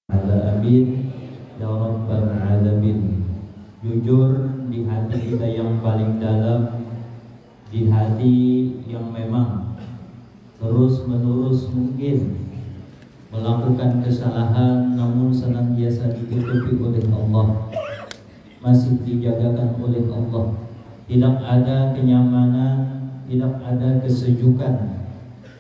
Alamin ya Rabbal Alamin. Jujur di hati kita yang paling dalam, di hati yang memang terus menerus mungkin melakukan kesalahan, namun senantiasa ditutupi oleh Allah, masih dijagakan oleh Allah. Tidak ada kenyamanan, tidak ada kesejukan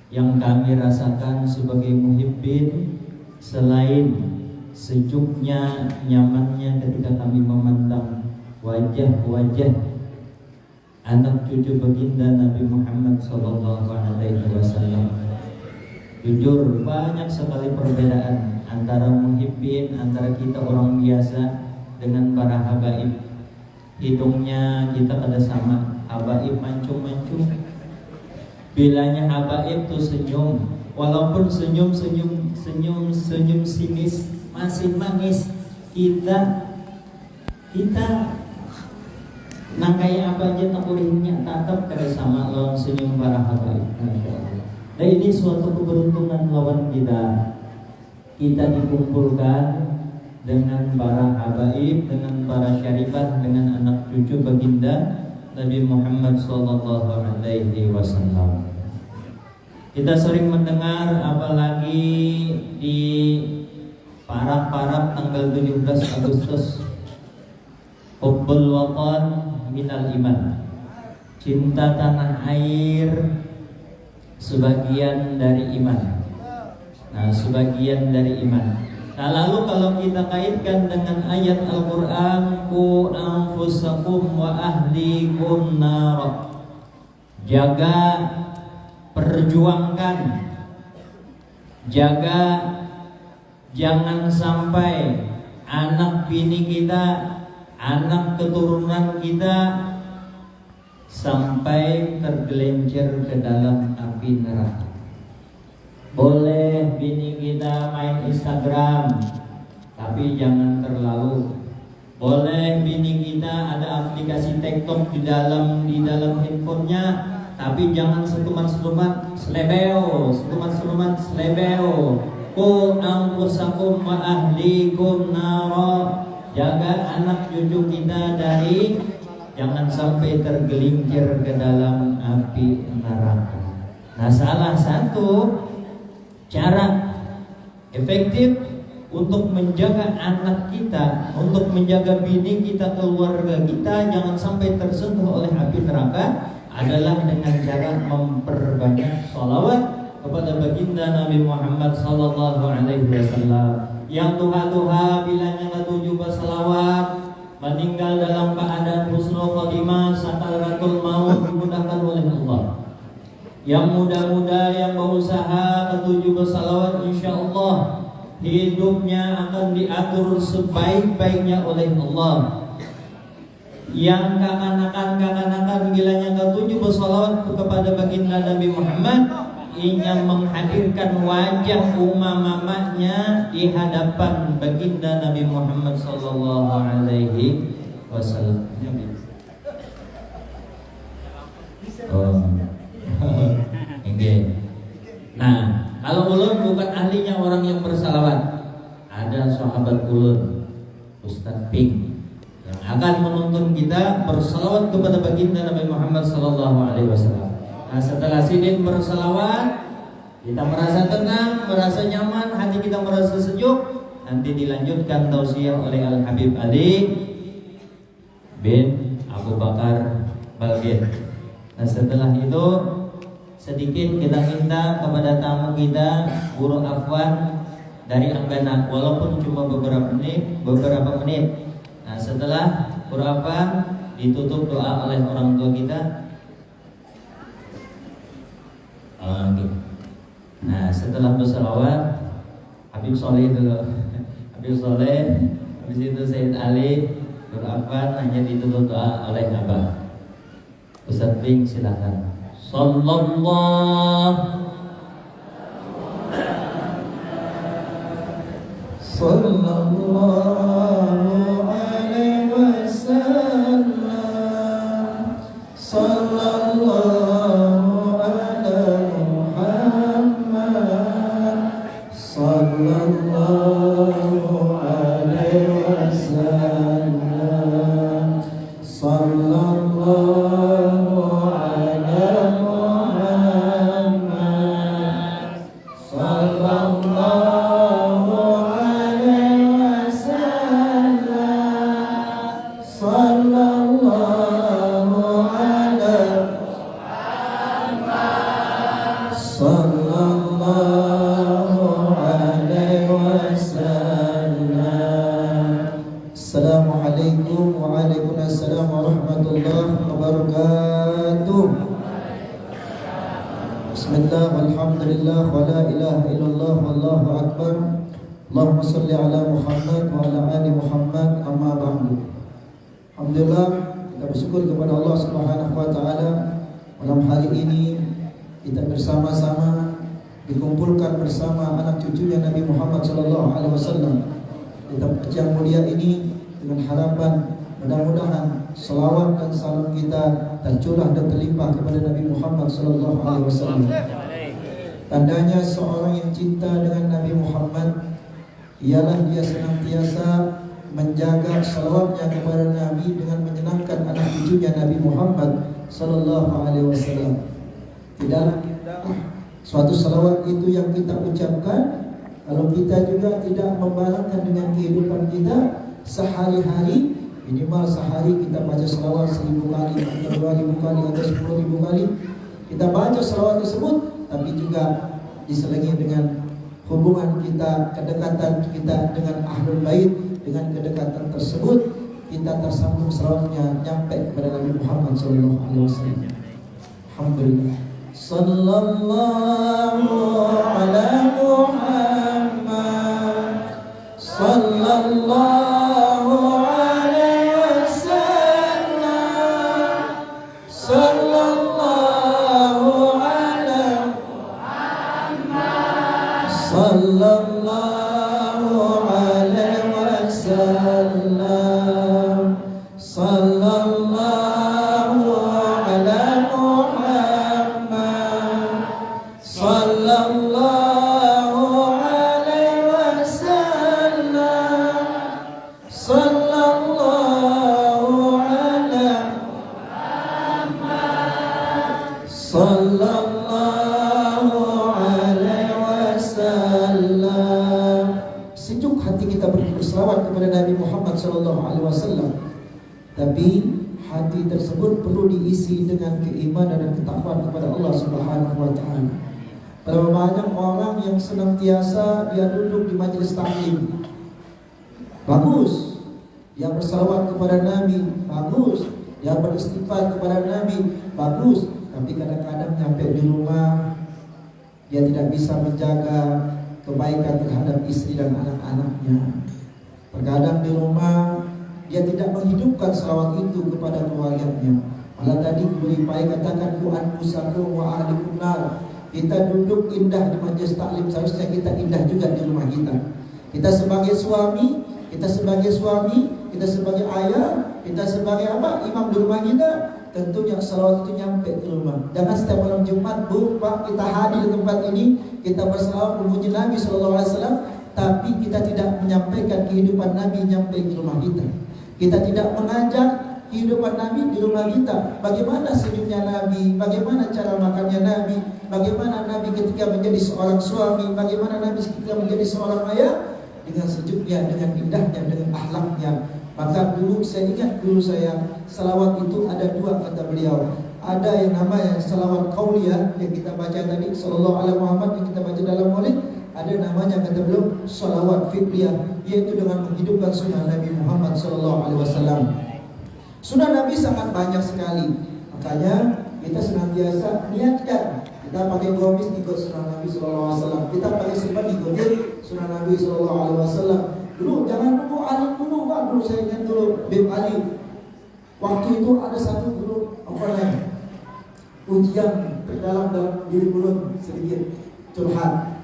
yang kami rasakan sebagai muhibbin selain sejuknya, nyamannya ketika kami memandang wajah-wajah anak cucu baginda Nabi Muhammad SAW. Jujur banyak sekali perbedaan antara muhibbin, antara kita orang biasa dengan para habaib. Hidungnya kita kada sama, habaib mancung-mancung. Bilanya habaib tuh senyum, walaupun senyum sinis, masih nangis. Kita nangkai apa aja tak bolehnya tatap kada sama lawan senyum para habaib. Nah, ini suatu keberuntungan lawan kita dikumpulkan dengan para habaib, dengan para syarifat, dengan anak cucu baginda Nabi Muhammad SAW. Kita sering mendengar, apalagi di parak-parak tanggal 17 Agustus, hubbul watan minal iman, cinta tanah air sebagian dari iman. Nah, sebagian dari iman. Nah, lalu kalau kita kaitkan dengan ayat Al-Quran, ku anfusakum wa ahlikum nar, jaga, perjuangkan, jaga, jangan sampai anak bini kita, anak keturunan kita sampai tergelincir ke dalam api neraka. Boleh bini kita main Instagram, tapi jangan terlalu. Boleh bini kita ada aplikasi TikTok di dalam handphonenya, tapi jangan setuman-setuman slebeo. Ku anfusakum wa ahlikum naro, jaga anak cucu kita dari jangan sampai tergelincir ke dalam api neraka. Nah, salah satu cara efektif untuk menjaga anak kita, untuk menjaga bini kita, keluarga kita jangan sampai tersentuh oleh api neraka adalah dengan cara memperbanyak sholawat kepada baginda Nabi Muhammad SAW. Yang tuha-tuha bilanya ketujuh bersalawat, meninggal dalam keadaan husnul khotimah, sakaratul maut dimudahkan oleh Allah. Yang muda-muda yang berusaha ketujuh bersalawat, insya Allah hidupnya akan diatur sebaik-baiknya oleh Allah. Yang kekanakan bilanya ketujuh bersalawat kepada baginda Nabi Muhammad, ingin menghadirkan wajah mamanya di hadapan baginda Nabi Muhammad SAW. Nah, kalau ulun bukan ahlinya orang yang bersalawat, ada sahabat ulun Ustaz Ping yang akan menuntun kita bersalawat kepada baginda Nabi Muhammad SAW. Nah, setelah sidin bersalawat, kita merasa tenang, merasa nyaman, hati kita merasa sejuk. Nanti dilanjutkan tausiah oleh Al-Habib Ali bin Abu Bakar Balgin. Nah, setelah itu sedikit kita minta kepada tamu kita, Guru Afwan dari Anggana, walaupun cuma beberapa menit. Nah, setelah Guru Afwan ditutup doa oleh orang tua kita. Nah, setelah bersalawat, Habib Soleh dulu. Habib Soleh, habis itu Sayyid Ali, Guru Afwan hanya ditutup doa oleh Abah. Ustaz Bing silakan. Sallallahu alaihi wasallam. Sallallahu ala Muhammad. Sallallahu wa la ilaha illallah wallahu akbar. Allahumma salli ala Muhammad wa ala ali Muhammad, amma ba'du. Alhamdulillah, kita bersyukur kepada Allah Subhanahu wa taala. Malam hari ini kita bersama-sama dikumpulkan bersama anak cucunya Nabi Muhammad sallallahu alaihi wasallam di tempat yang mulia ini dengan harapan mudah-mudahan selawat dan salam kita tercurah dan terlimpah kepada Nabi Muhammad sallallahu alaihi wasallam. Tandanya seorang yang cinta dengan Nabi Muhammad ialah dia senantiasa menjaga salawatnya kepada Nabi dengan menyenangkan anak cucunya Nabi Muhammad sallallahu alaihi wasallam. Tidaklah suatu salawat itu yang kita ucapkan kalau kita juga tidak membarengkan dengan kehidupan kita sehari-hari. Minimal sehari kita baca salawat 1000 kali, atau 2000 kali, atau 10.000 kali. Kita baca salawat tersebut, tapi juga diselingi dengan hubungan kita, kedekatan kita dengan Ahlul Bait. Dengan kedekatan tersebut kita tersambung salawatnya nyampe kepada Nabi Muhammad sallallahu alaihi wasallam. Alhamdulillah. Sallallahu ala Muhammad sallallahu alaihi wasallam. Sallallahu ala Muhammad sallallahu alaihi wasallam. Sallallahu ala Muhammad sallallahu alaihi wasallam. Sallallahu ala Muhammad sallallahu alaihi wasallam. Sejuk hati kita berselawat kepada Nabi Muhammad sallallahu alaihi wasallam. Tapi hati tersebut perlu diisi dengan keimanan dan ketakwaan kepada Allah Subhanahu wa taala. Berapa banyak orang yang senantiasa dia duduk di majelis taklim. Bagus. Dia berselawat kepada Nabi, bagus. Dia beristighfar kepada Nabi, bagus. Tapi kadang-kadang nyampe di rumah dia tidak bisa menjaga kebaikan terhadap istri dan anak-anaknya. Terkadang di rumah dia tidak menghidupkan salawat itu kepada keluarganya. Malah tadi Kulipai katakan ku anfusakum wa ahlikum nar. Kita duduk indah di majelis taklim, seharusnya kita indah juga di rumah kita. Kita sebagai suami, kita sebagai ayah, kita sebagai apa? Imam di rumah kita. Tentunya salawat itu nyampe ke rumah. Jangan setiap malam Jumat, Bu, Pak, kita hadir di tempat ini, kita bersalawat memuji Nabi sallallahu alaihi wasallam, tapi kita tidak menyampaikan kehidupan Nabi nyampe ke rumah kita. Kita tidak mengajak kehidupan Nabi di rumah kita. Bagaimana senyumnya Nabi, bagaimana cara makannya Nabi, bagaimana Nabi ketika menjadi seorang suami, bagaimana Nabi ketika menjadi seorang ayah, dengan sejuknya, dengan indahnya, dengan akhlaknya. Maka dulu saya ingat salawat itu ada dua kata beliau. Ada yang namanya salawat qauliyah yang kita baca tadi sallallahu alaihi Muhammad yang kita baca dalam maulid. Ada namanya kata beliau salawat fitriyah, yaitu dengan menghidupkan sunnah Nabi Muhammad sallallahu alaihi wasallam. Sunnah Nabi sangat banyak sekali. Makanya kita senantiasa niatkan. Kita pakai gamis ikut sunnah Nabi sallallahu alaihi wasallam. Kita pakai serban ikutin sunnah Nabi sallallahu alaihi wasallam. Dulu jangan nunggu alim dulu, Pak. Dulu saya ingat dulu Bib Ali. Waktu itu ada satu guru ujian terdalam dalam diri mulut sedikit curhat.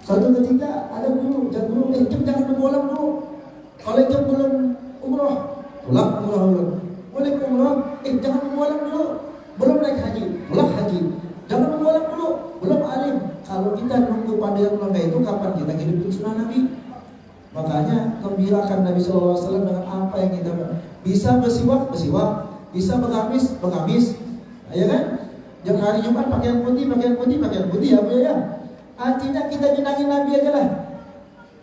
Suatu ketika ada guru, jangan berbolang dulu. Kalau jam belum umroh, pulang umroh. Boleh ke umroh, jangan berbolang dulu. Belum naik haji, pulang haji. Jangan berbolang dulu, belum alim. Kalau kita nunggu pada yang melanggar itu, kapan kita hidupin sunnah Nabi? Makanya gembirakan Nabi SAW dengan apa yang kita bisa bersiwak, bisa bergamis, ya kan? Jangan hari Jumat pakaian putih, ya Bu ya. Artinya kita jenangin Nabi aja lah.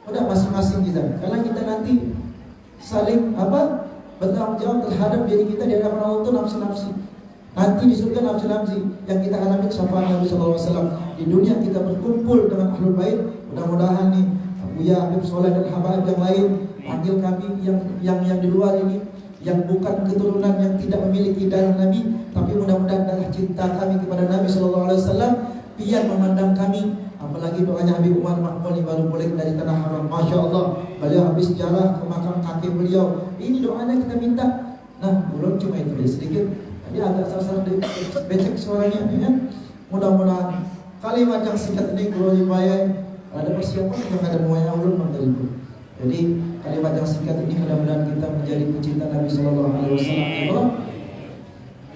Udah masing-masing kita. Karena kita nanti saling bertanggung jawab terhadap diri kita di hadapan Allah itu nafsu-nafsu. Nanti di surga nafsu-nafsu yang kita alami syafaat Nabi SAW. Di dunia kita berkumpul dengan Ahlul Bait. Mudah-mudahan nih Buya Habib Soleh dan habaib yang lain panggil kami yang di luar ini, yang bukan keturunan yang tidak memiliki darah Nabi, tapi mudah-mudahan darah cinta kami kepada Nabi SAW pian memandang kami. Apalagi doanya Habib Umar Makmul baru pulang dari Tanah Haram. Masya Allah, beliau habis jalan ke makam kakek beliau. Ini doanya kita minta. Nah, belum cuma itu sedikit. Tadi agak sasar becek suaranya, ya. Mudah-mudahan kalimat yang singkat ini kalau dibayar ada persiapan yang ada muanya ulun menteriku. Jadi kalimat yang singkat ini mudah-mudahan kita menjadi pecinta Nabi Sallallahu Alaihi Wasallam.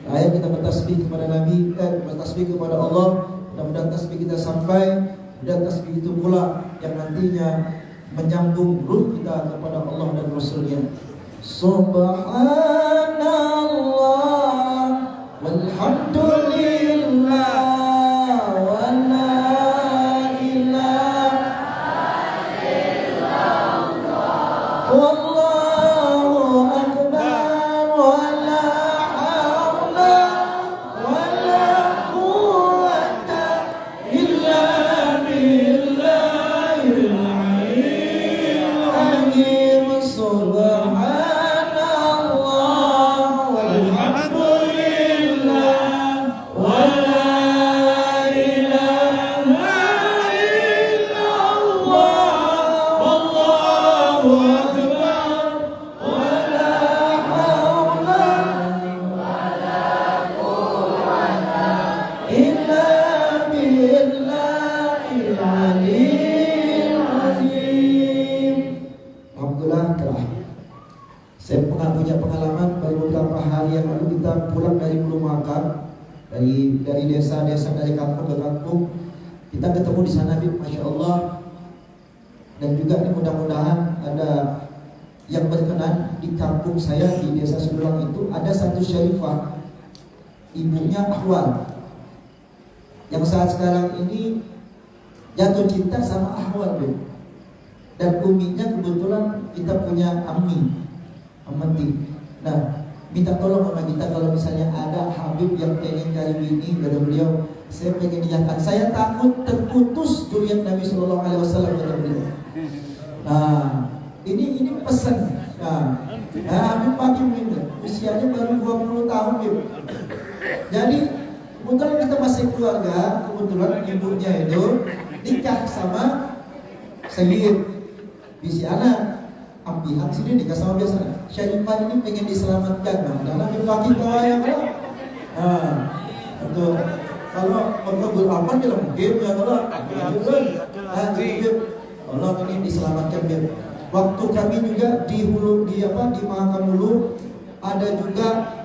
Ayat kita bertasbih kepada Nabi, bertasbih kepada Allah. Mudah-mudahan tasbih kita sampai, dan tasbih itu pula yang nantinya menyambung ruh kita kepada Allah dan Rasulnya. Subhanallah walhamdulillah wa la ilaha illallah wallahu akbar wa la hawla wa la quwwata illa billahil aliyyil azim. Subhanallah walhamdulillah wa la ilaha illallah wallahu akbar wa la hawla illa billahil aliyyil azim. Alhamdulillah telah. Saya pernah punya pengalaman baru beberapa hari yang lalu kita pulang dari Pulau Makar, dari desa-desa, dari kampung ke kampung. Kita ketemu di sana, Masya Allah. Dan juga ini mudah-mudahan ada yang berkenan di kampung saya di desa Sedulang itu ada satu syarifah, ibunya Ahwal, yang saat sekarang ini jatuh cinta sama Ahwal, dan uminya kebetulan kita punya Amati. Nah, minta tolong sama kita kalau misalnya ada Habib yang pengen cari bini, kata beliau, saya pengen nikahkan. Saya takut terputus zuriat Nabi Sallallahu Alaihi Wasallam, kata beliau. Nah, ini pesan. Nah, Habib pagi ini usianya baru 20 tahun, Habib. Jadi kebetulan kita masih keluarga, kebetulan ibunya itu nikah sama Sayyid bisi anak. Ambihan sini nikah sama biasa. Syarifah ini pengen diselamatkan. Nah, dalam dipaki kau yang itu kalau berkebul apa dia mungkin ya kalau Allah ini diselamatkan dia. Waktu kami juga di Hulu di Mahakam Hulu ada juga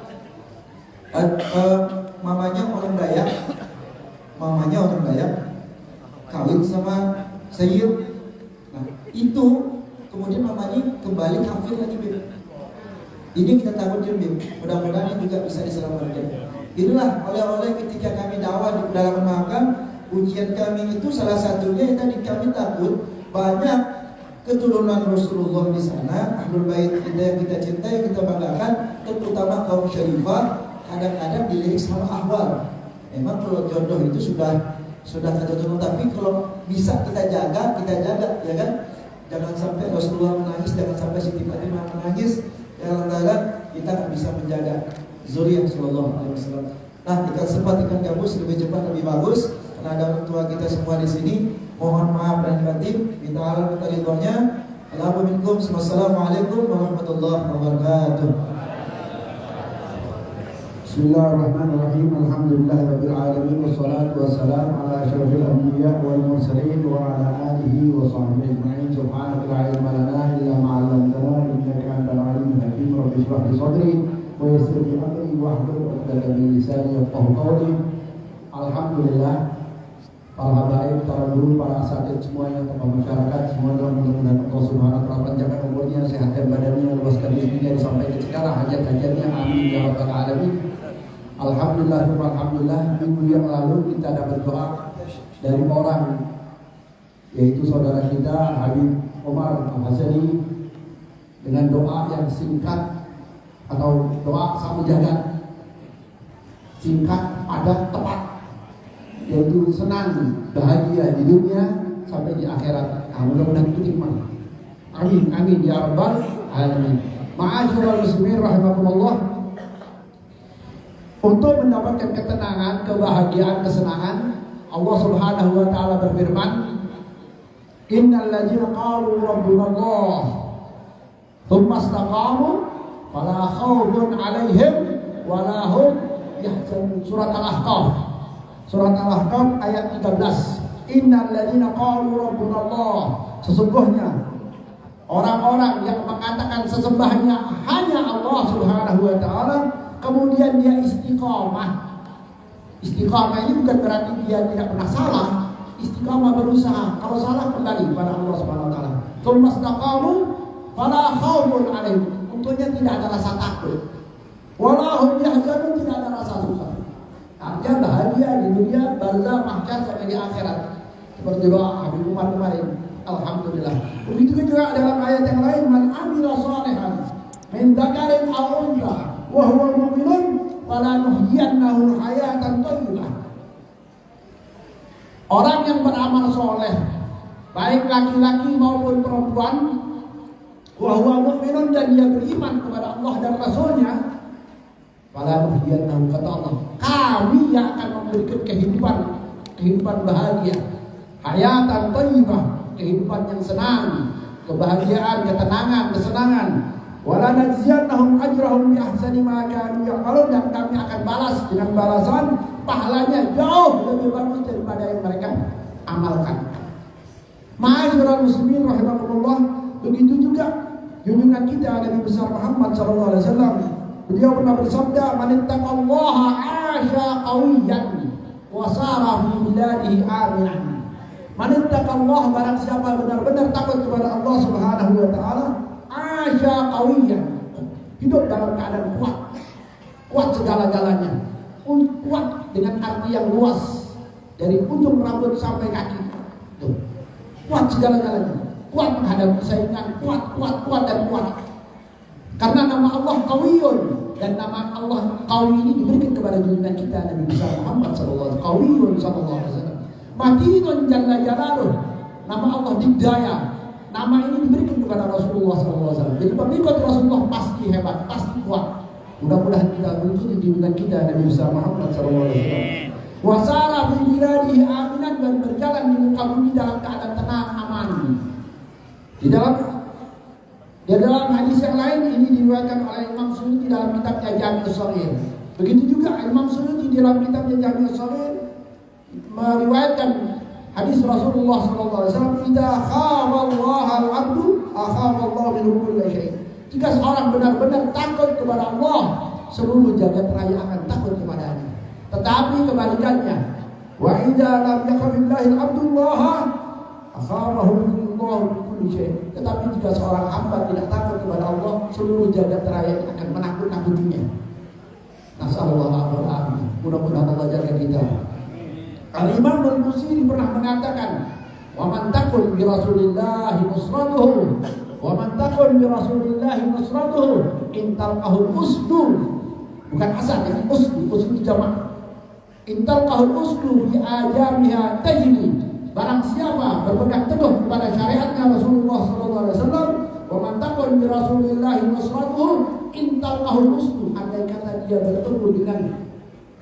mamanya orang Dayak kawin sama Sayyid. Nah, itu kemudian mamanya kembali kafir lagi, Bib. Ini kita takut, Bib. Mudah-mudahan ini juga bisa diselamatkan. Inilah oleh-oleh ketika kami dakwah di dalam makam, ujian kami itu salah satunya yang tadi kami takut banyak keturunan Rasulullah di sana, Ahlul Bait kita yang kita cintai, yang kita banggakan, terutama kaum Syarifah, kadang-kadang dilirik sama Ahwal. Memang kalau jodoh itu sudah tertentu, tapi kalau bisa kita jaga, ya kan? Jangan sampai Rasulullah menangis, jangan sampai Siti Fatimah menangis. Yang antara kita akan bisa menjaga zuriyah Sallallahu Alaihi Wasallam. Nah, jika sempat ikan gabus lebih cepat lebih bagus. Karena ada orang tua kita semua di sini. Mohon maaf dan batin. Minta Allah minta ridhonya. Assalamualaikum warahmatullahi wabarakatuh. Bismillahirrahmanirrahim. Alhamdulillahirabbil alamin wassalatu wassalamu ala asyrofil anbiya wal mursalin wa ala alihi wa sahbihi ajma'in. Subhanaka la ilma lana illa ma 'allamtana innaka antal alimul hakim. Rabbi shrah li sadri wa yassir li amri wahlul 'uqdatam min lisani yafqahu qawli. Alhamdulillah, para habaib, para guru, para asatidz semuanya, tokoh masyarakat semua, mudah-mudahan Allah Subhanahu wa taala panjangkan umurnya, sehatkan badannya, luaskan rezekinya sampai ke segala hajat-hajatnya, amin ya rabbal alamin. Alhamdulillah, minggu yang lalu kita dapat doa dari orang, yaitu saudara kita Habib Umar Al-Hasani, dengan doa yang singkat atau doa samujadan, singkat, padat, tepat, yaitu senang, bahagia di dunia sampai di akhirat. Mudah-mudahan itu iman. Amin, amin ya rabbal alamin. Ma'asyiral muslimin rahimakumullah. Untuk mendapatkan ketenangan, kebahagiaan, kesenangan, Allah Subhanahu wa taala berfirman, "Innal ladzina qalu rabbuna Allah tsumma istaqamu fala khaufun 'alaihim wa la hum yahzanun." Surat Al-Ahqaf. Surat Al-Ahqaf ayat 13. Innal ladzina qalu rabbuna Allah, sesungguhnya orang-orang yang mengatakan sesembahnya hanya Allah Subhanahu wa taala, kemudian dia istiqamah. Istiqamah ini bukan berarti dia tidak pernah salah. Istiqamah berusaha, kalau salah kembali kepada Allah Subhanahu wa taala. Tsumma istaqamu fala khaufun 'alaihim, untuknya tidak ada rasa takut. Wala hum yahzanun, tidak ada rasa susah. Artinya bahagia di dunia, barzah, mahsyar sampai di akhirat. Seperti doa Habib Umar kemarin. Alhamdulillah. Begitu juga dalam ayat yang lain, man amila shalihan min dzakarin aw untha wa huwa mu'minun falanuhyiyannahu hayatan thayyibah. Orang yang beramal soleh, baik laki-laki maupun perempuan, wa huwa mu'minun, dan dia beriman kepada Allah dan Rasulnya, falanuhyiyannahu, kata Allah, kami yang akan memberikan kehidupan bahagia, hayatan thayyibah, kehidupan yang senang, kebahagiaan, ketenangan, kesenangan. Wala najziyannahum ajrahum bi ahsani ma kanu ya'malun, dan kami akan balas dengan balasan pahalanya jauh lebih bagus daripada yang mereka amalkan. Ma'asyiral muslimin rahimakumullah, begitu juga junjungan kita Nabi besar Muhammad sallallahu alaihi wasallam. Beliau pernah bersabda, "Man ittaqallaha 'asha qawiyyan wa sara fi biladihi aminan." Man ittaqallaha, barang siapa benar-benar takut kepada Allah Subhanahu wa taala, asya qawiyyan, hidup dalam keadaan kuat segala-galanya. Kuat dengan arti yang luas, dari ujung rambut sampai kaki. Tuh. Kuat segala-galanya. Kuat menghadapi saingan, kuat dan kuat. Karena nama Allah Qawiyun, dan nama Allah Qawi ini diberikan kepada junjungan kita Nabi besar Muhammad sallallahu alaihi wasallam. Qawiyun sallallahu alaihi wasallam. Matinun jalla jalaluh, nama Allah Dibdaya. Nama ini diberikan kepada Rasulullah SAW. Jadi pengikut Rasulullah pasti hebat, pasti kuat. Mudah-mudahan kita mengikuti junjungan kita Nabi besar Muhammad SAW. Wasara fi biladihi aminan, dan berjalan di muka bumi dalam keadaan tenang, aman. Di dalam hadis yang lain ini diriwayatkan oleh Imam Suyuti dalam kitabnya Jami' Shaghir. Begitu juga Imam Suyuti dalam kitabnya Jami' Shaghir meriwayatkan hadis Rasulullah SAW, "Idza khafa Allah al-'abdu akhafa Allah minhu kulla syai'." Jika seorang benar-benar takut kepada Allah, seluruh jagat raya akan takut kepadanya. Tetapi kebalikannya, "Wa idza lam yakhaf billahi al-'abdu Allah akhafahu Allah min kulli syai'." Tetapi jika seorang hamba tidak takut kepada Allah, seluruh jagat raya akan menakut-nakutinya. Nasallallahu alaihi wasallam. Mudah-mudahan Allah jaga kita. Al-Imam Al-Busiri pernah mengatakan, "Wa man takun bi Rasulillahi nusratuhu, wa man takun bi Rasulillahi nusratuhu, intalqahul usdu." Bukan asal, ya, usdu jamak. Intalqahul usdu bi ajamiha tajri. Barang siapa berpegang teguh kepada syariatnya Rasulullah sallallahu alaihi wasallam, wa man takun bi Rasulillahi nusratuhu, intalqahul usdu. Andai kata dia bertemu dengan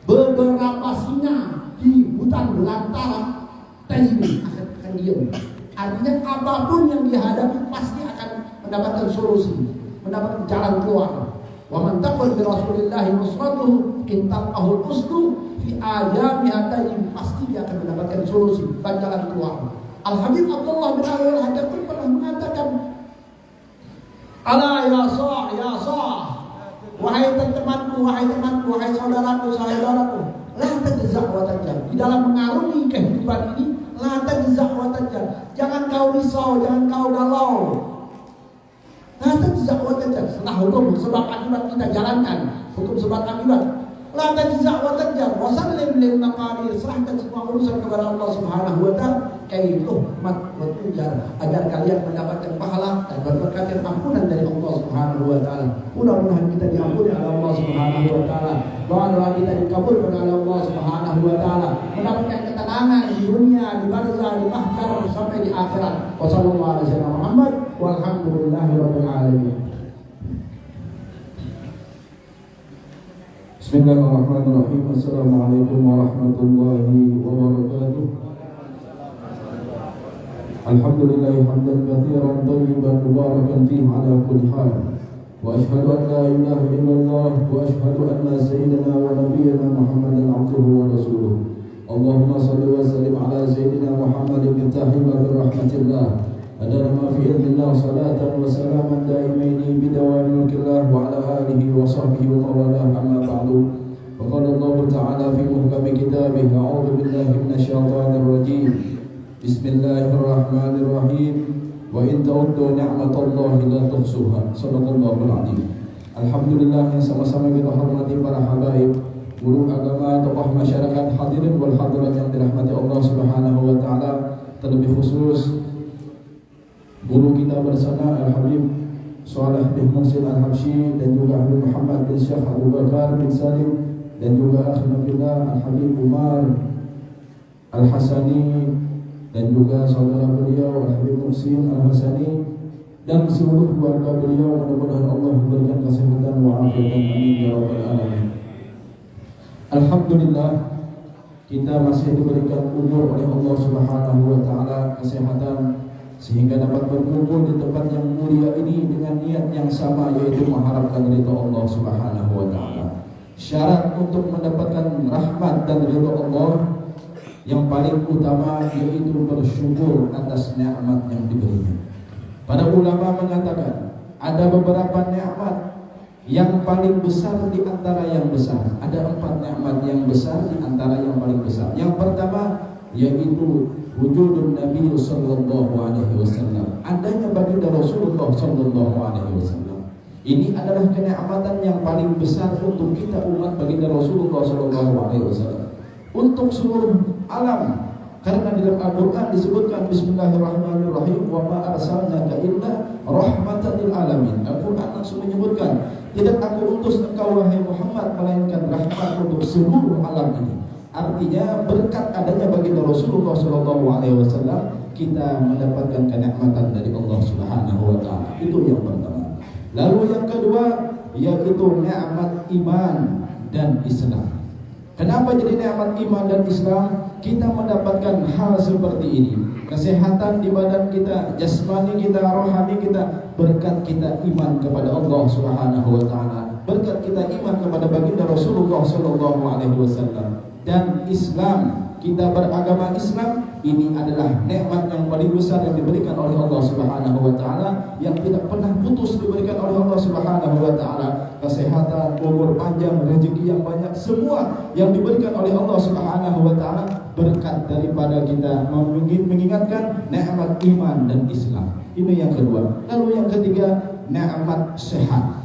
beberapa singa di hutan belantara, tajri, akan diam. Artinya apapun yang dihadapi pasti akan mendapatkan solusi, mendapatkan jalan keluar. Wa man taqul bi Rasulillahi nusratuhu intaqahul usdu fi ajamiha tajri, pasti dia akan mendapatkan solusi dan jalan keluar. Al-Habib Abdullah bin Al-Hadad pun pernah mengatakan, "Ala ya sah, wahai temanku, wahai saudaraku, la tajza' wa tajal." Di dalam mengarungi kehidupan ini, la tajza' wa tajal. Jangan kau risau, jangan kau galau. La tajza' wa tajal. Setelah hukum sebab akibat kita jalankan, hukum sebab akibat. La tajza' wa tajal. Wa sallim lil maqadir. Serahkan semua urusan kepada Allah Subhanahu wa taala. Kailuh mat wa tujar, agar kalian mendapatkan pahala dan berkat ampunan dari Allah Subhanahu wa taala. Mudah-mudahan kita diampuni oleh Allah Subhanahu wa taala. Doa-doa kita dikabulkan oleh Allah Subhanahu wa taala. Mendapatkan ketenangan di dunia, di barzah, di mahsyar sampai di akhirat. Wassallallahu alaihi wasallam Muhammad walhamdulillahirabbil alamin. Bismillahirrahmanirrahim. Assalamualaikum warahmatullahi wabarakatuh. Alhamdulillah hamdan katsiran thayyiban mubarakan fihi ala kulli hal. Wa asyhadu an la ilaha illallah wa asyhadu anna sayyidina wa nabiyyana Muhammadan abduhu wa rasuluh. Allahumma shalli wa sallim ala sayyidina Muhammadin miftahi babil rahmatillah. Adana ma fi ilmillah salatan wa salaman daimaini bidawami mulkillah wa ala alihi wa sahbihi wa mawalah amma ba'du. Wa qala Allah ta'ala fi muhkami kitabih a'udhu billahi minasyaitanir rajim. Bismillahirrahmanirrahim. Wa in ta'uddu ni'matallahi la tuhsuha. Shadaqallahul azim. Alhamdulillah yang sama-sama kita hormati para habaib, guru agama, tokoh masyarakat, hadirin wal hadirat yang dirahmati Allah Subhanahu wa taala, terlebih khusus guru kita bersama Al-Habib Shalih bin Muhsin Al-Habsyi dan juga Habib Muhammad bin Syekh Abu Bakar bin Salim dan juga Akhilafillah Al-Habib Umar Al-Hasani dan juga saudara beliau Al-Habib Muhsin Al-Hasani dan seluruh keluarga beliau. Mudah-mudahan Allah memberikan kesehatan wa afiatan, amin ya rabbal alamin. Alhamdulillah kita masih diberikan umur oleh Allah Subhanahu wa taala, kesehatan, sehingga dapat berkumpul di tempat yang mulia ini dengan niat yang sama, yaitu mengharapkan ridha Allah Subhanahu wa taala. Syarat untuk mendapatkan rahmat dan ridha Allah yang paling utama yaitu bersyukur atas nikmat yang diberinya. Para ulama mengatakan ada beberapa nikmat yang paling besar di antara yang besar. Ada 4 nikmat yang besar di antara yang paling besar. Yang pertama yaitu wujudun Nabi sallallahu alaihi wasallam, adanya baginda Rasulullah sallallahu alaihi wasallam. Ini adalah kenikmatan yang paling besar untuk kita umat baginda Rasulullah sallallahu alaihi wasallam, untuk seluruh alam. Karena di dalam Al-Qur'an disebutkan bismillahirrahmanirrahim, wa ma arsalnaka illa rahmatan lil alamin. Al-Qur'an langsung menyebutkan, tidak aku utus engkau wahai Muhammad melainkan rahmat untuk seluruh alam ini. Artinya berkat adanya baginda Rasulullah sallallahu alaihi wasallam kita mendapatkan kenikmatan dari Allah Subhanahu wa taala. Itu yang pertama. Lalu yang kedua yaitu nikmat iman dan Islam. Kenapa jadi nikmat iman dan Islam? Kita mendapatkan hal seperti ini. Kesehatan di badan kita, jasmani kita, rohani kita, berkat kita iman kepada Allah Subhanahu wa taala. Berkat kita iman kepada baginda Rasulullah sallallahu alaihi wasallam. Dan Islam, kita beragama Islam, ini adalah nikmat yang paling besar yang diberikan oleh Allah Subhanahu wa taala, yang tidak pernah putus diberikan oleh Allah Subhanahu wa taala. Kesehatan, umur panjang, rezeki yang banyak, semua yang diberikan oleh Allah Subhanahu wa taala berkat daripada kita mengingatkan nikmat iman dan Islam. Ini yang kedua. Lalu yang ketiga, nikmat sehat.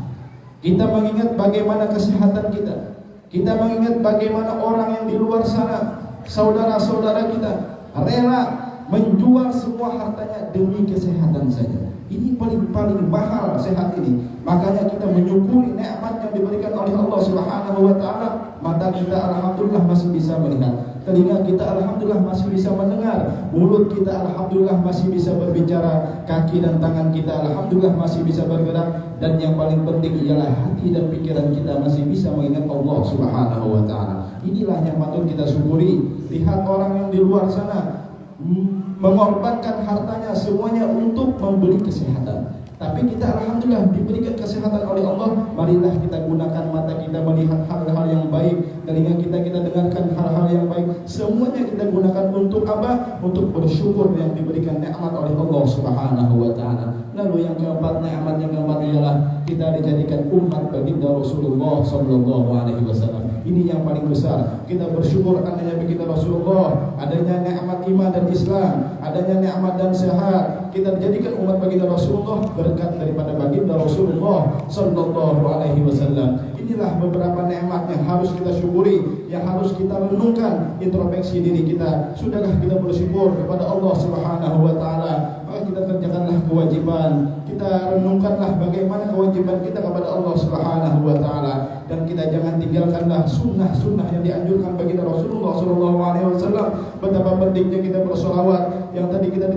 Kita mengingat bagaimana kesehatan kita. Kita mengingat bagaimana orang yang di luar sana, saudara-saudara kita, rela menjual semua hartanya demi kesehatan saja. Ini paling mahal sehat ini. Makanya kita menyukuri nikmat yang diberikan oleh Allah Subhanahu wa taala. Mata kita alhamdulillah masih bisa melihat, telinga kita alhamdulillah masih bisa mendengar, mulut kita alhamdulillah masih bisa berbicara, kaki dan tangan kita alhamdulillah masih bisa bergerak, dan yang paling penting ialah hati dan pikiran kita masih bisa mengingat Allah Subhanahu wa taala. Inilah yang patut kita syukuri. Lihat orang yang di luar sana mengorbankan hartanya semuanya untuk membeli kesehatan. Tapi kita alhamdulillah diberikan kesehatan oleh Allah. Marilah kita gunakan mata kita melihat hal-hal yang baik, telinga kita dengarkan hal-hal yang baik. Semuanya kita gunakan untuk apa? Untuk bersyukur yang diberikan nikmat oleh Allah Subhanahu wa taala. Lalu yang keempat, nikmat yang keempat ialah kita dijadikan umat baginda Rasulullah sallallahu alaihi wasallam. Ini yang paling besar. Kita bersyukur adanya baginda Rasulullah, adanya nikmat iman dan Islam, adanya nikmat dan sehat. Kita dijadikan umat baginda Rasulullah berkat daripada baginda Rasulullah sallallahu alaihi wasallam. Inilah beberapa nikmat yang harus kita syukuri, yang harus kita renungkan, introspeksi diri kita. Sudahkah kita bersyukur kepada Allah Subhanahu wa taala? Maka kita kerjakanlah kewajiban. Kita renungkanlah bagaimana kewajiban kita kepada Allah Subhanahu wa taala, dan kita jangan tinggalkanlah sunnah-sunnah yang dianjurkan baginda Rasulullah sallallahu alaihi wasallam. Betapa pentingnya kita bersolawat, yang tadi kita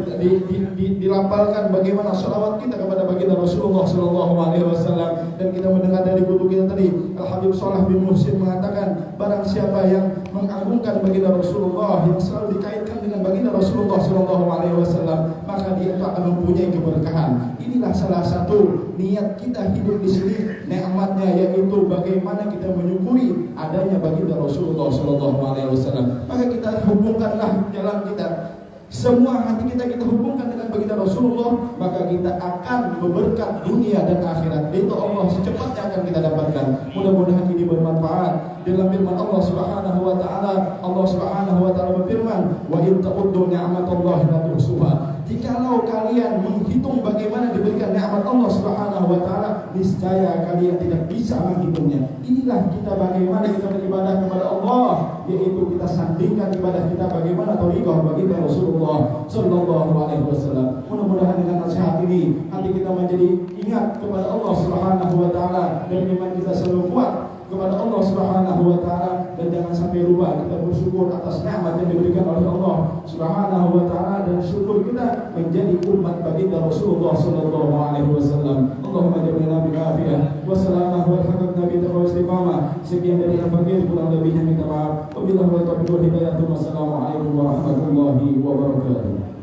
dilapalkan bagaimana solawat kita kepada baginda Rasulullah Rasulullah Shallallahu Alaihi Wasallam. Dan kita mendengar dari guru kita tadi, Al Habib Shalih bin Muhsin mengatakan, barang siapa yang mengagungkan baginda Rasulullah, yang selalu dikaitkan dengan baginda Rasulullah Shallallahu Alaihi Wasallam, maka dia itu akan mempunyai keberkahan. Inilah salah satu niat kita hidup di sini, nikmatnya, yaitu bagaimana kita menyukuri adanya baginda Rasulullah Shallallahu Alaihi Wasallam. Maka kita hubungkanlah jalan kita, semua hati kita hubungkan dengan baginda Rasulullah, maka kita akan berberkat dunia dan akhirat. Itu Allah secepatnya akan kita dapatkan. Mudah-mudahan ini bermanfaat. Dalam firman Allah Subhanahu wa taala, Allah Subhanahu wa taala berfirman, "Wa in ta'uddu ni'matallahi la tuhsuha." Jikalau kalian menghitung bagaimana diberikan nikmat Allah Subhanahu wa taala, niscaya kalian tidak bisa menghitungnya. Inilah kita bagaimana kita beribadah kepada Allah, yaitu kita sandingkan ibadah kita bagaimana thariqah baginda Rasulullah Sallallahu Alaihi Wasallam. Mudah-mudahan dengan nasihat ini hati kita menjadi ingat kepada Allah Subhanahu wa taala dan iman kita selalu kuat kepada Allah Subhanahu wa taala, dan jangan sampai lupa kita bersyukur atas nikmat yang diberikan oleh Allah Subhanahu wa taala, dan syukur kita menjadi umat baginda Rasulullah sallallahu alaihi wasallam. Allahumma ja'alna bil afiyah wa salamah wa rahmatna bi taqwa istiqamah. Sekian dari al-fakir, kurang lebihnya minta maaf. Wabillahi taufiq wal hidayah. Wassalamualaikum warahmatullahi wabarakatuh.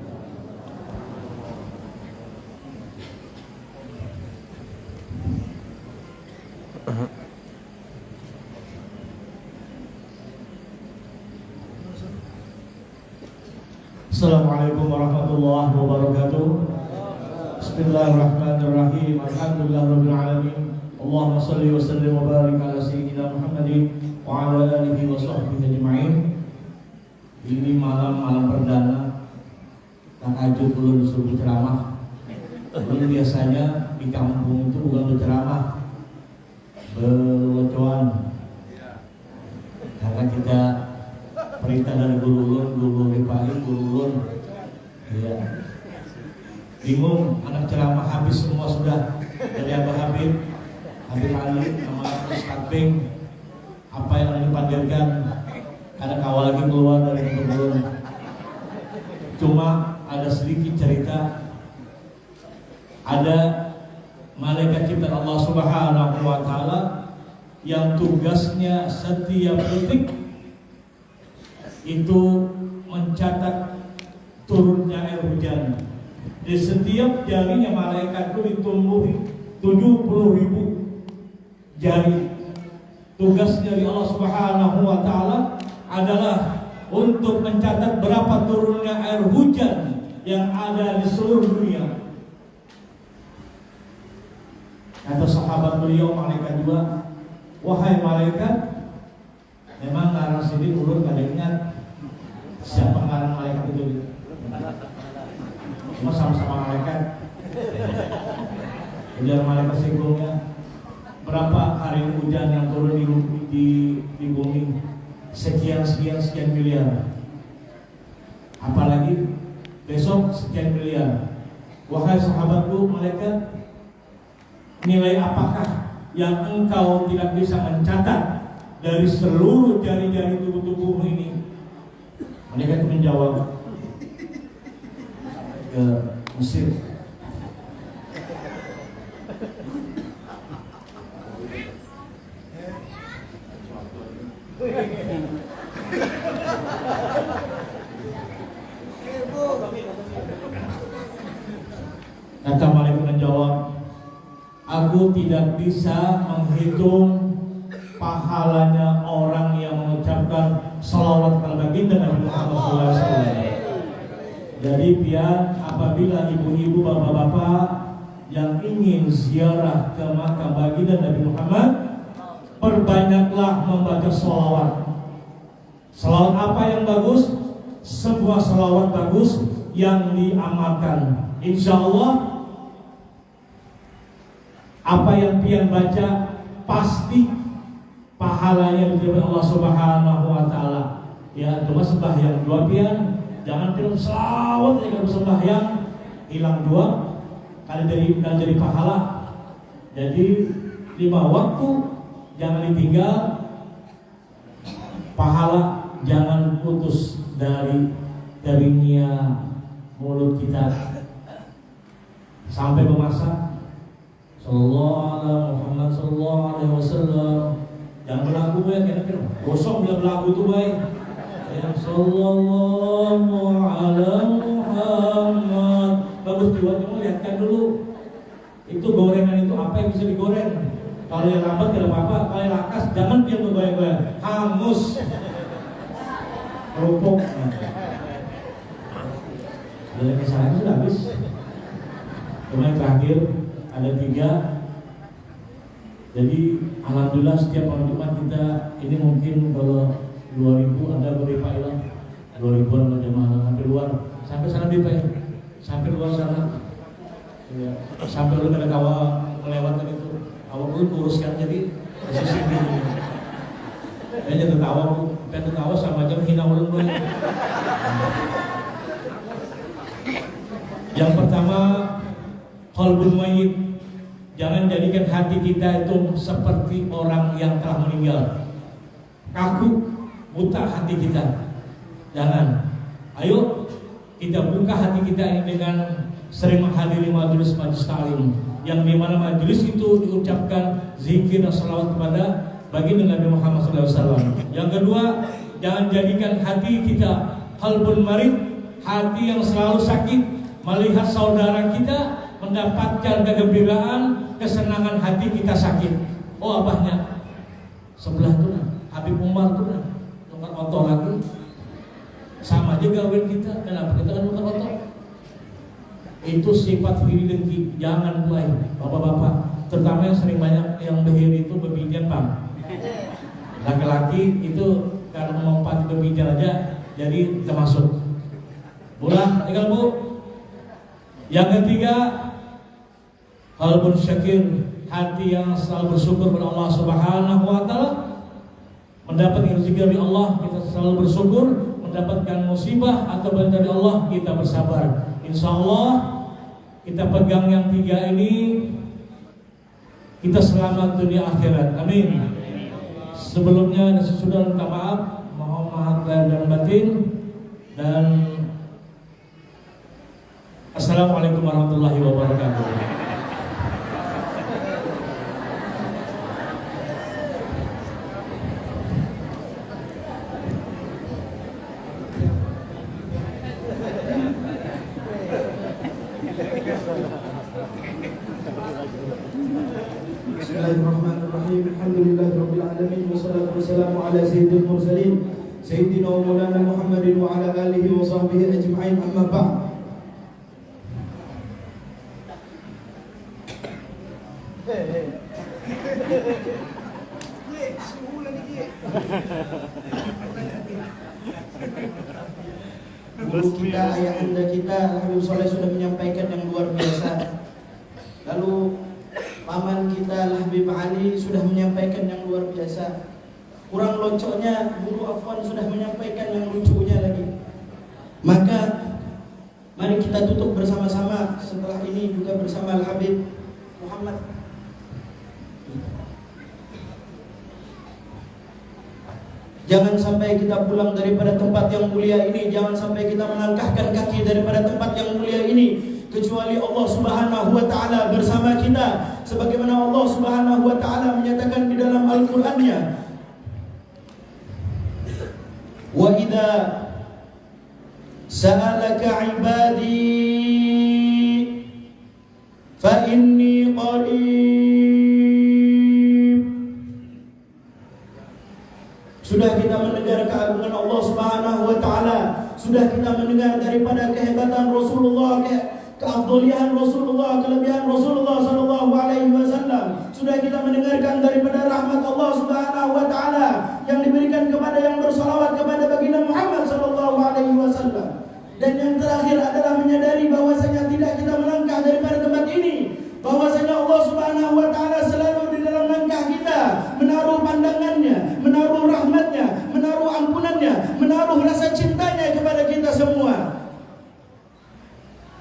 Assalamualaikum warahmatullahi wabarakatuh. Bismillahirrahmanirrahim. Alhamdulillahirabbil alamin. Allahumma shalli wa sallim wa barik ala sayyidina Muhammadin wa ala alihi wa sahbihi ajma'in. Ini malam perdana Kang Ajud belum disuruh ceramah. Belum, biasanya di kampung itu bukan berceramah, berlecoan. Karena kita perintah dari guru Rifai, ya. Bingung, anak ceramah habis semua sudah, dari Abah Habib Ali, sama Ustaz Bing, apa yang ada dipanggilkan, karena kawal lagi keluar dari guru. Cuma ada sedikit cerita, ada malaikat ciptaan Allah Subhanahu wa taala yang tugasnya setiap detik itu mencatat turunnya air hujan. Di setiap jarinya malaikat itu ditumbuhi 70.000 jari. Tugas dari Allah Subhanahu wa taala adalah untuk mencatat berapa turunnya air hujan yang ada di seluruh dunia. Kata sahabat beliau malaikat juga, "Wahai malaikat, memang ngarang sini ulun gak ada ingat siapa ngarang malaikat itu. Cuma sama-sama malaikat." Ujar malaikat sebelumnya, "Berapa hari hujan yang turun di bumi? Sekian miliar. Apalagi besok sekian miliar. Wahai sahabatku malaikat, nilai apakah yang engkau tidak bisa mencatat dari seluruh jari-jari tubuh-tubuhmu ini?" Mereka itu menjawab, "Ke Mesir." Kata malaikat menjawab, "Aku tidak bisa menghitung pahalanya orang yang mengucapkan salawat kepada baginda Nabi Muhammad SAW. Jadi biar apabila ibu-ibu, bapak-bapak yang ingin ziarah ke makam baginda Nabi Muhammad, perbanyaklah membaca salawat. Salawat apa yang bagus? Sebuah salawat bagus yang diamalkan. Insya Allah apa yang pian baca pasti pahalanya diterima Allah Subhanahu wa taala. Ya, cuma sembahyang dua pian, jangan pian selawat ya kalau sembahyang hilang dua kali dari pahala. Jadi 5 waktu jangan ditinggal, pahala jangan putus dari telinga mulut kita. Sampai memasak Sallallahu ala Muhammad sallallahu alaihi wasallam. Jangan berlagu baik, kira-kira kosong bila berlagu itu baik. Ya sallallahu ala Muhammad. Bagus dibuat, kamu lihatkan dulu. Itu gorengan itu apa yang bisa digoreng? Kalau yang lambat tidak apa-apa, kalau yang lakas jangan dia bergoyang-goyang, hangus. Kerupuk. Dari kesalahan sudah habis. Kemudian terakhir ada 3. Jadi alhamdulillah setiap malam Jumat kita ini mungkin kalau 2000 ada berlipat 2000-an berjamaah sampai luar, sampai sana di sampai luar sana. Ya, sampai lu ada kawa melewatkan itu, awak lu kuruskan jadi sisi ini. Kayaknya tertawa sama aja menghina ulun gue. Yang pertama, qalbun mayyit. Jangan jadikan hati kita itu seperti orang yang telah meninggal. Kaku, buta hati kita. Jangan. Ayo kita buka hati kita ini dengan sering menghadiri majelis taklim, yang di mana majelis itu diucapkan zikir dan salawat kepada baginda Nabi Muhammad SAW. Yang kedua, jangan jadikan hati kita qalbun marid, hati yang selalu sakit melihat saudara kita mendapatkan kegembiraan, kesenangan, hati kita sakit. Oh abahnya sebelah tuh nah, Habib Umar tuh nah, tukar otot lagi. Sama aja gawin kita, kenapa kita kan tukar otot? Itu sifat iri dengki, jangan mulai bapak-bapak, terutama yang sering banyak yang behir itu berbijan bang. Laki-laki itu karena memanfaatkan berbijan aja, jadi termasuk. Pulang, tinggal bu. Yang ketiga, qalbun syakir, hati yang selalu bersyukur kepada Allah Subhanahu wa taala. Mendapatkan rezeki dari Allah, kita selalu bersyukur. Mendapatkan musibah atau bencana dari Allah, kita bersabar. Insya Allah kita pegang yang 3 ini, kita selamat dunia akhirat. Amin. Sebelumnya dan sesudah minta maaf, mohon maaf lahir dan batin, dan assalamualaikum warahmatullahi wabarakatuh. Bismillahirrahmanirrahim. Alhamdulillahirabbil alamin wassalatu wassalamu ala sayyidil mursalin sayyidina wa maulana Muhammadin wa ala alihi wa sahbihi ajma'in, amma ba'd. Guru kita, ayahanda kita Habib Soleh sudah menyampaikan yang luar biasa. Lalu paman kita Habib Ali sudah menyampaikan yang luar biasa. Kurang loncoknya Guru Afwan sudah menyampaikan yang lucunya lagi. Maka mari kita tutup bersama-sama setelah ini juga bersama Habib Muhammad. Jangan sampai kita pulang daripada tempat yang mulia ini, jangan sampai kita melangkahkan kaki daripada tempat yang mulia ini kecuali Allah Subhanahu wa taala bersama kita, sebagaimana Allah Subhanahu wa taala menyatakan di dalam Al-Qur'annya, wa idza sa'alaka 'ibadi fa inni qarib. Sudah kita mendengar keagungan Allah Subhanahu wa taala, sudah kita mendengar daripada kehebatan Rasulullah, keafdolian Rasulullah, kelebihan Rasulullah sallallahu alaihi wasallam. Sudah kita mendengarkan daripada rahmat Allah Subhanahu wa taala yang diberikan kepada yang bersalawat kepada baginda Muhammad sallallahu alaihi wasallam. Dan yang terakhir adalah menyadari bahwasanya tidak kita melangkah daripada tempat ini, bahwasanya Allah Subhanahu wa taala selalu di dalam langkah kita, menaruh pandangannya, menaruh rahmatnya, menaruh ampunannya, menaruh rasa cintanya kepada kita semua.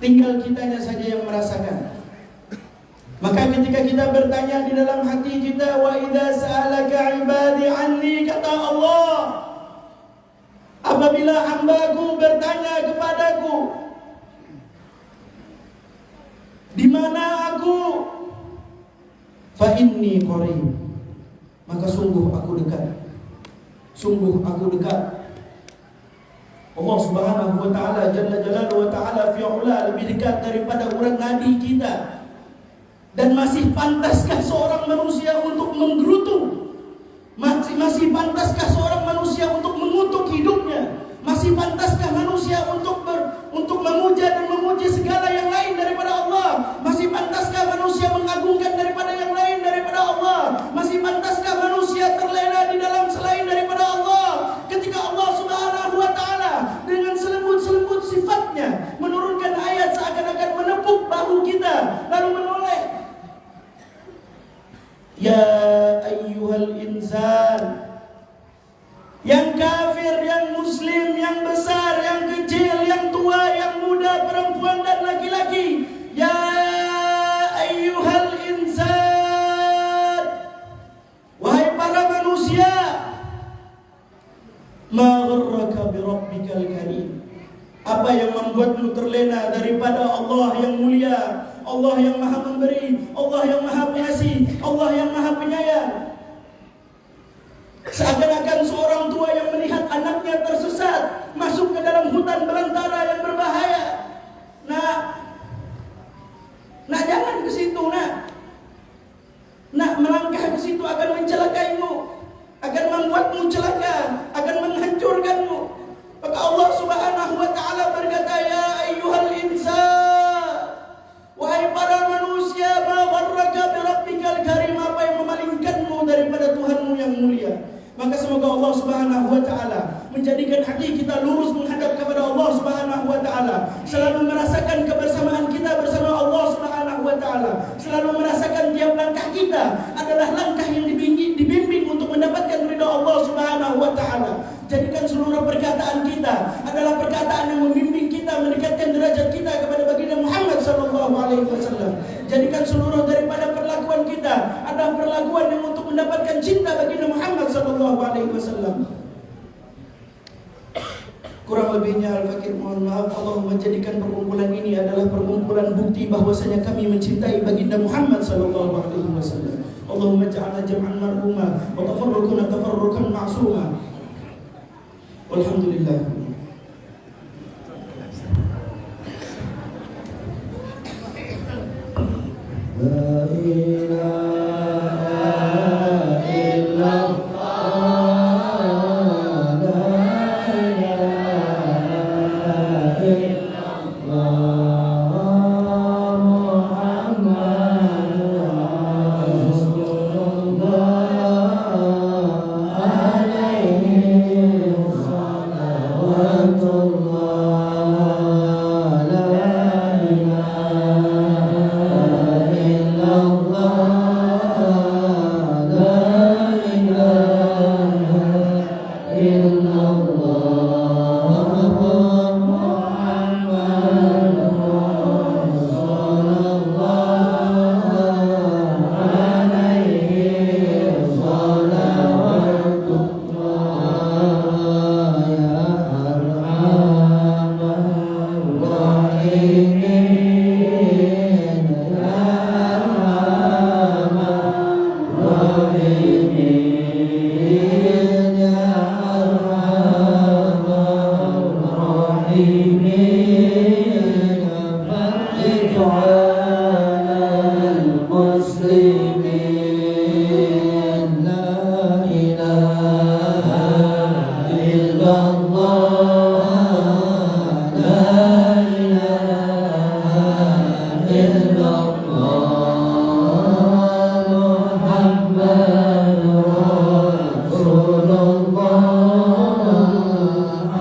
Tinggal kitanya saja yang merasakan. Maka ketika kita bertanya di dalam hati kita, wa idza sa'alaka 'ibadi 'anni, kata Allah, apabila hambaku bertanya kepadaku, di mana aku? Fa inni qarib. Maka sungguh aku dekat. Sungguh aku dekat. Allah Subhanahu wa taala jalla jalaluhu wa taala fi ula lebih dekat daripada urat nadi kita. Dan masih pantaskah seorang manusia untuk menggerutu? Masih pantaskah seorang manusia untuk mengutuk hidupnya? Masih pantaskah manusia untuk memuja dan memuji segala yang lain daripada Allah? Masih pantaskah manusia mengagungkan daripada yang lain daripada Allah? Masih pantaskah manusia terlena di dalam selain daripada Allah? Ketika Allah Subhanahu wa taala dengan selembut-selembut sifatnya menurunkan ayat seakan-akan menepuk bahu kita lalu menoleh, ya ayyuhal insan, yang kafir, yang muslim, yang besar, yang kecil, yang tua, yang muda, perempuan dan laki-laki, ya ayyuhal insan, wahai para manusia, ma gharraka bi rabbikal karim, apa yang membuatmu terlena daripada Allah yang mulia, Allah yang maha memberi, Allah yang maha pengasih, Allah yang maha penyayang. Seakan-akan seorang tua yang melihat anaknya tersesat masuk ke dalam hutan belantara yang berbahaya. Nak jangan ke situ, nak melangkah ke situ akan mencelakaimu, akan membuatmu celaka, akan menghancurkanmu. Maka Allah Subhanahu wa taala berkata, ya ayyuhal insan, wahai para manusia, ma gharraka bi rabbikal karim, apa yang memalingkanmu daripada Tuhanmu yang mulia. Maka semoga Allah Subhanahu wa taala menjadikan hati kita lurus menghadap kepada Allah Subhanahu wa taala, selalu merasakan kebersamaan kita bersama Allah Subhanahu wa taala, selalu merasakan tiap langkah kita adalah langkah yang dibimbing untuk mendapatkan ridha Allah Subhanahu wa taala. Jadikan seluruh perkataan kita adalah perkataan yang membimbing kita mendekatkan derajat kita kepada baginda Muhammad sallallahu alaihi wasallam. Jadikan seluruh daripada perlakuan kita adalah perlakuan yang untuk mendapatkan cinta baginda Muhammad sallallahu alaihi wasallam. Kurang lebihnya al-fakir mohon maaf. Allah menjadikan perkumpulan ini adalah perkumpulan bukti bahwasanya kami mencintai baginda Muhammad sallallahu alaihi wasallam. Allahumma ja'alna jam'an marhuma wa tafarruqana tafarruqan ma'suma. Walhamdulillah. La ilaha illallah, la ilaha illallah, Muhammadur Rasulullah,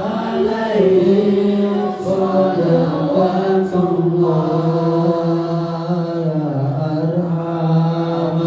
alaihi salawatullah, la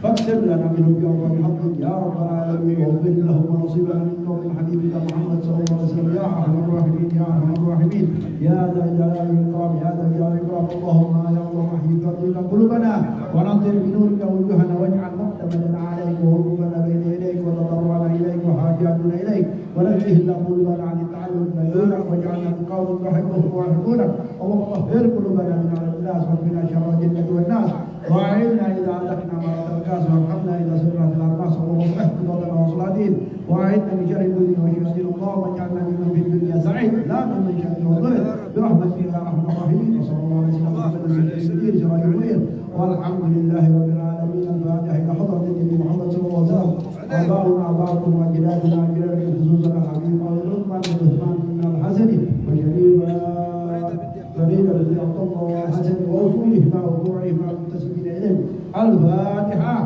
فاغفر لنا منهم يا رب بحمدك يا رب العالمين واغفر لهم ونصيبنا منهم من حبيبك محمد صلى الله عليه وسلم يا ارحم الراحمين يا ارحم الراحمين يا ذا الجلال والاكرام يا ذا الجلال والاكرام اللهم يا الله احيي قلوبنا ونظر بنورك وجوهنا واجعل مقدمنا عليك وهروبنا بين يديك وتضرعنا اليك وحاجاتنا اليك ونزه الله قلوبنا عن التعلم دونك واجعلنا من قوم تحبهم ويحبونك اللهم طهر قلوبنا من الاخلاص وقنا شر الجنه والناس واعنا اذا ادركنا ما الكاس وارحمنا اذا سرنا في الارقاص اللهم اصلح قلوبنا وصلاتين واعدنا من شر الدنيا وشر اللهم اجعلنا ممن في الدنيا سعيد لا ممن شر وضر برحمتك يا ارحم الراحمين وصلى الله على سيدنا محمد الكبير سراج المنير والحمد لله رب العالمين الفاتحه الى حضره النبي محمد صلى الله عليه وسلم وبارنا بعضكم وجلالنا جلالنا خصوصا الحبيب والرحمن والرحمن من الحسن وشريفا فريد الذي اعطاه الحسن واصولهما وفروعهما المنتسبين اليه الفاتحه